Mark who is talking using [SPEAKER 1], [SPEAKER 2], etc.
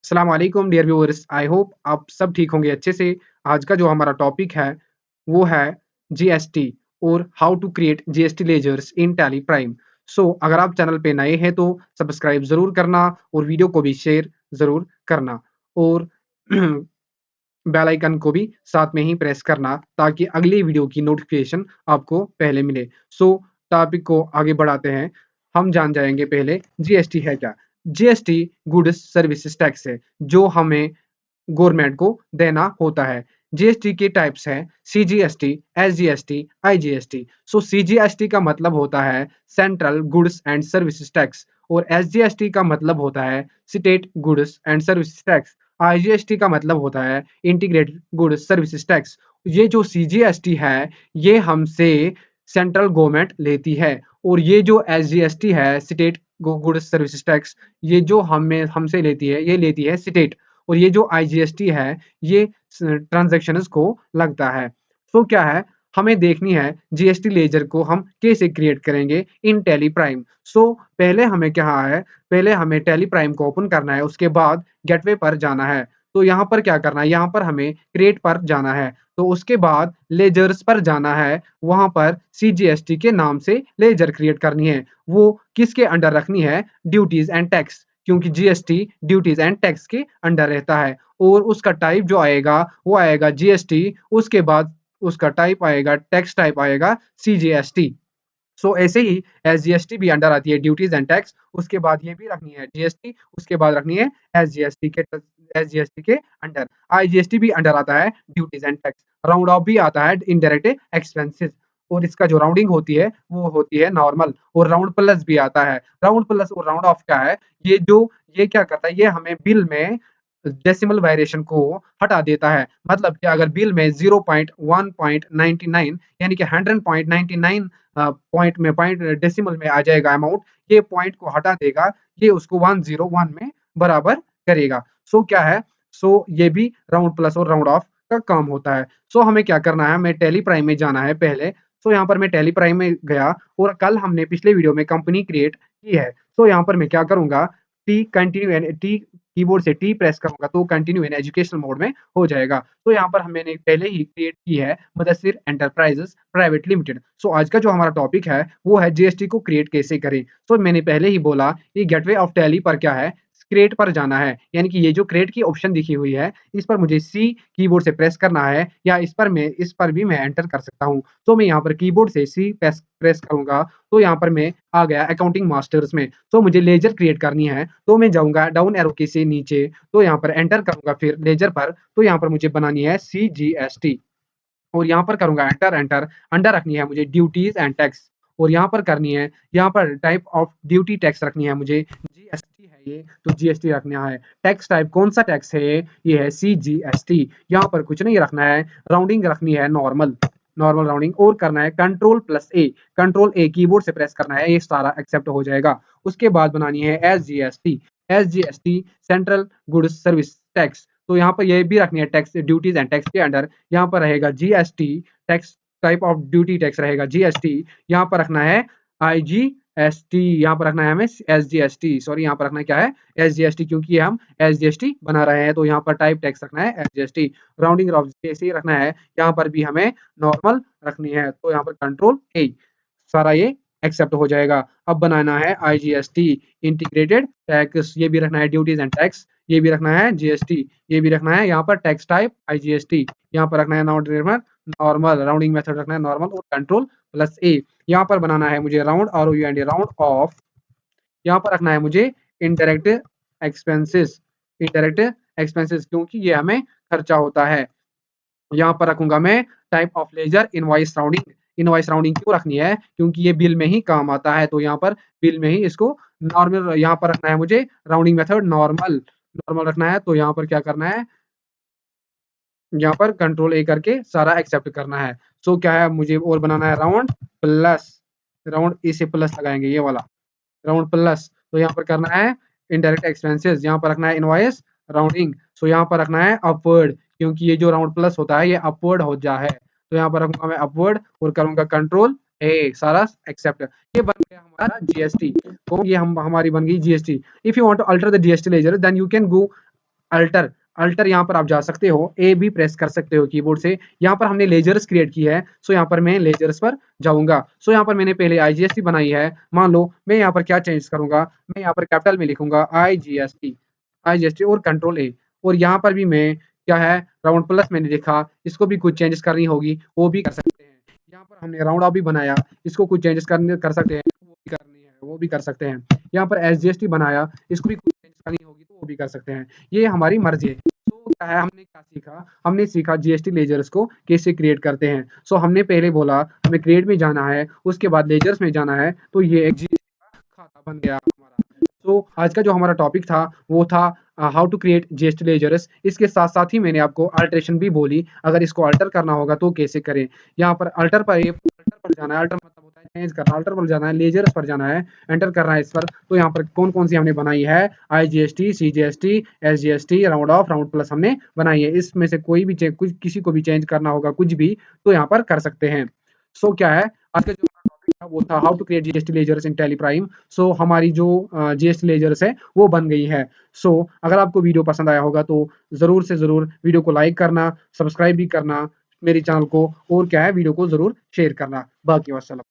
[SPEAKER 1] अस्सलाम वालेकुम dear viewers, I hope आप सब ठीक होंगे अच्छे से। आज का जो हमारा टॉपिक है, वो है जीएसटी और how to create GST ledgers in Tally Prime. अगर आप चैनल पे नए हैं तो सब्सक्राइब ज़रूर करना और वीडियो को भी शेयर ज़रूर करना और बेल आइकन को भी साथ में ही प्रेस करना ताकि अगली वीडियो की नोटिफ़िकेशन आपको पहले मिले। टॉपिक को आगे बढ़ाते हैं। हम जान जाएँगे पहले जीएसटी है क्या? जीएसटी गुड्स सर्विसेज़ टैक्स है, जो हमें गवर्नमेंट को देना होता है। जीएसटी के टाइप्स हैं सीजीएसटी, एसजीएसटी, आईजीएसटी। सीजीएसटी का मतलब होता है central goods and services tax और एसजीएसटी का मतलब होता है state goods and services tax. IGST का मतलब होता है इंटीग्रेटेड गुड्स सर्विसेज टैक्स। ये जो सीजीएसटी है, ये हमसे सेंट्रल गवर्नमेंट लेती है और ये जो एसजीएसटी है स्टेट गुड्स सर्विसेज टैक्स, ये जो हमें हमसे लेती है, ये लेती है स्टेट। और ये जो आईजीएसटी है, ये ट्रांज़ैक्शंस को लगता है। क्या है, हमें देखनी है जीएसटी लेजर को हम कैसे क्रिएट करेंगे इन टैली प्राइम। पहले हमें क्या है, पहले हमें टैली प्राइम को ओपन करना है, उसके बाद गेटवे पर जाना है। तो यहाँ पर क्या करना है, यहाँ पर हमें क्रिएट पर जाना है। तो उसके बाद लेजर्स पर जाना है, वहाँ पर सीजीएसटी के नाम से लेजर क्रिएट करनी है। वो किसके अंडर रखनी है? ड्यूटीज़ एंड टैक्स, क्योंकि जीएसटी ड्यूटीज़ एंड टैक्स के अंडर रहता है और उसका टाइप जो आएगा वो आएगा जीएसटी, उसके बाद उसका टाइप आएगा, टैक्स टाइप आएगा सीजीएसटी। ऐसे ही एसजीएसटी भी अंडर आती है ड्यूटीज़ एंड टैक्स, उसके बाद ये भी रखनी है जीएसटी, उसके बाद रखनी है एसजीएसटी के अंडर। आईजीएसटी भी अंडर आता है duties and tax. Round of भी आता है इनडायरेक्ट एक्सपेंसेस और इसका जो राउंडिंग होती है वो होती है नॉर्मल और राउंड प्लस भी आता है। राउंड प्लस और राउंड ऑफ क्या है? ये क्या करता है? ये हमें बिल में डेसिमल वेरिएशन को हटा देता है। मतलब कि अगर बिल में 0.1.99 यानी कि 100.99 पॉइंट डेसिमल में आ जाएगा अमाउंट, ये पॉइंट को हटा देगा, ये उसको 101 में बराबर करेगा। क्या है? ये भी राउंड प्लस और राउंड ऑफ का काम होता है। हमें क्या करना है, हमें टैली प्राइम में जाना है पहले। यहाँ पर मैं टैली प्राइम में गया और कल हमने पिछले वीडियो में कंपनी क्रिएट की है। यहाँ पर मैं क्या करूँगा, टी कीबोर्ड से टी प्रेस करूँगा तो कंटिन्यू इन एजुकेशनल मोड में हो जाएगा। यहाँ पर मैंने पहले ही क्रिएट की है मुदस्सिर एंटरप्राइजेज़ प्राइवेट लिमिटेड। आज का जो हमारा टॉपिक है वो है जीएसटी को क्रिएट कैसे करें। मैंने पहले ही बोला ये गेटवे ऑफ टैली पर क्या है, क्रिएट पर जाना है, यानी कि ये जो क्रिएट की ऑप्शन दिखी हुई है, इस पर मुझे सी कीबोर्ड से प्रेस करना है या इस पर भी मैं एंटर कर सकता हूँ। मैं यहाँ पर कीबोर्ड से सी प्रेस प्रेस करूँगा तो यहाँ पर मैं आ गया अकाउंटिंग मास्टर्स में। मुझे लेजर क्रिएट करनी है तो मैं जाऊँगा डाउन एरो की से नीचे, तो यहाँ पर एंटर करूँगा फिर लेजर पर, तो यहाँ पर मुझे बनानी है सीजीएसटी और यहाँ पर करूँगा एंटर एंटर। अंडर रखनी है मुझे ड्यूटीज़ एंड टैक्स और यहाँ पर करनी है, यहाँ पर टाइप ऑफ ड्यूटी टैक्स रखनी है मुझे, जीएसटी है ये तो जीएसटी रखना है। टैक्स टाइप कौन-सा टैक्स है ये है सीजीएसटी। यहाँ पर कुछ नहीं रखना है, राउंडिंग रखनी है नॉर्मल, नॉर्मल राउंडिंग और करना है कंट्रोल ए कीबोर्ड से प्रेस करना है, ये सारा एक्सेप्ट हो जाएगा। उसके बाद बनानी है SGST central goods service tax. तो यहाँ पर ये भी रखनी है टैक्स ड्यूटीज़ एंड टैक्स के अंडर। यहाँ पर रहेगा GST, tax type of duty tax रहेगा जीएसटी। यहाँ पर रखना है आईजीएसटी, यहाँ पर रखना है हमें एसजीएसटी, सॉरी यहाँ पर रखना है क्या है, एसजीएसटी, क्योंकि हम एसजीएसटी बना रहे हैं तो यहाँ पर टाइप टैक्स रखना है एसजीएसटी। राउंडिंग ऑफ जैसे ही रखना है, यहाँ पर भी हमें नॉर्मल रखनी है तो यहाँ पर कंट्रोल ए, सारा ये एक्सेप्ट हो जाएगा। अब बनाना है आईजीएसटी इंटीग्रेटेड टैक्स, ये भी रखना है ड्यूटीज एंड टैक्स, ये भी रखना है जीएसटी, ये भी रखना है यहाँ पर टैक्स टाइप आईजीएसटी, यहाँ पर रखना है नॉर्मल राउंडिंग मेथड रखना है नॉर्मल और कंट्रोल प्लस ए। यहाँ पर बनाना है मुझे राउंड और राउंड ऑफ, यहाँ पर रखना है मुझे इनडायरेक्ट एक्सपेंसेस, इनडायरेक्ट एक्सपेंसेस क्योंकि ये हमें खर्चा होता है। यहाँ पर रखूँगा मैं type of ledger invoice rounding. Invoice rounding क्यों रखनी है? क्योंकि ये बिल में ही काम आता है, तो यहाँ पर बिल में ही इसको नॉर्मल यहाँ पर रखना है मुझे राउंडिंग मेथड नॉर्मल, नॉर्मल रखना है तो यहाँ पर क्या करना है, यहाँ पर कंट्रोल ए करके सारा एक्सेप्ट करना है। क्या है मुझे और बनाना है राउंड प्लस, राउंड ए से प्लस लगाएँगे ये वाला, राउंड प्लस, तो यहाँ पर करना है इनडायरेक्ट एक्सपेंसेस, यहाँ पर रखना है इनवॉइस राउंडिंग, यहाँ पर रखना है अपवर्ड, क्योंकि ये जो राउंड प्लस होता है ये अपवर्ड हो जा है, तो यहाँ पर रखूँगा मैं अपवर्ड और करूँगा कंट्रोल ए, सारा एक्सेप्ट। ये बन गया हमारा जीएसटी, तो ये हम हमारी बन गई GST. If you want to alter the GST ledger then you can go alter alter यहाँ पर आप जा सकते हो, ए भी प्रेस कर सकते हो कीबोर्ड से। यहाँ पर हमने लेजर्स क्रिएट की है, सो यहाँ पर मैं लेजर्स पर जाऊँगा। सो यहाँ पर मैंने पहले आईजीएसटी बनाई है, मान लो मैं यहाँ पर क्या चेंज करूँगा, मैं यहाँ पर कैपिटल में लिखूँगा आईजीएसटी और कंट्रोल ए, और यहाँ पर भी मैं क्या है राउंड प्लस मैंने लिखा, इसको भी कुछ चेंजेस करनी होगी, वो भी कर सकते हैं। यहाँ पर हमने राउंड ऑफ भी बनाया, इसको कुछ चेंजेस करने कर सकते हैं, वो भी करनी है, वो भी कर सकते हैं। यहाँ पर एसजीएसटी बनाया, इसको भी कुछ चेंजेस करनी होगी तो वो भी कर सकते हैं। ये हमारी मर्ज़ी है। तो क्या है हमने क्या सीखा? हमने सीखा जीएसटी लेजर्स को कैसे क्रिएट करते हैं। सो हमने पहले बोला हमें क्रिएट में जाना है, उसके बाद लेजर्स में जाना है, तो ये एक जीएसटी का खाता बन गया हमारा। तो आज का जो हमारा टॉपिक था वो था how to create GST ledgers. इसके साथ-साथ ही मैंने आपको अल्टरेशन भी बोली, अगर इसको अल्टर करना होगा तो कैसे करें। यहाँ पर अल्टर पर जाना है, अल्टर मतलब होता है चेंज करना, अल्टर पर जाना है, लेजर्स पर जाना है, एंटर करना है इस पर। तो यहाँ पर कौन-कौन सी हमने बनाई है, IGST, CGST, SGST, round of, round plus हमने बनाई है। इसमें से कोई भी चे कुछ किसी को भी चेंज करना होगा कुछ भी, तो यहाँ पर कर सकते हैं। सो क्या है, आज का जो हमारा टॉपिक था वो था how to create GST ledgers in Tally Prime. So हमारी जो जीएसटी लेजर्स है वो बन गई है। सो अगर आपको वीडियो पसंद आया होगा तो ज़रूर से ज़रूर वीडियो को लाइक करना, सब्सक्राइब भी करना मेरे चैनल को, और क्या है वीडियो को ज़रूर शेयर करना। बाकी वस्सलाम।